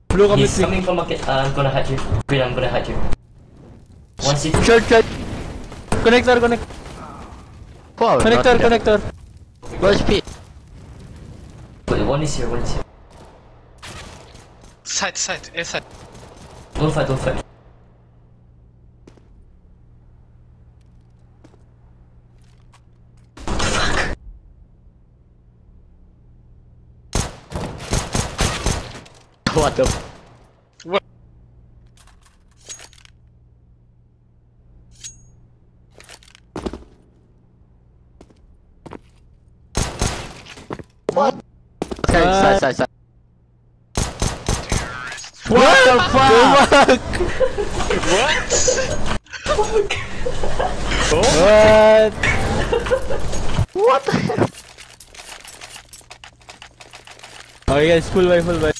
Blue He's coming from market. I'm gonna hide you. Green, I'm gonna hide you. One city. Short. Connector. Wow, Connector. Low speed. Wait, one is here. Side, A side. Don't fight. What the? What? Side. What the fuck? What? What the hell? Okay guys, full buy.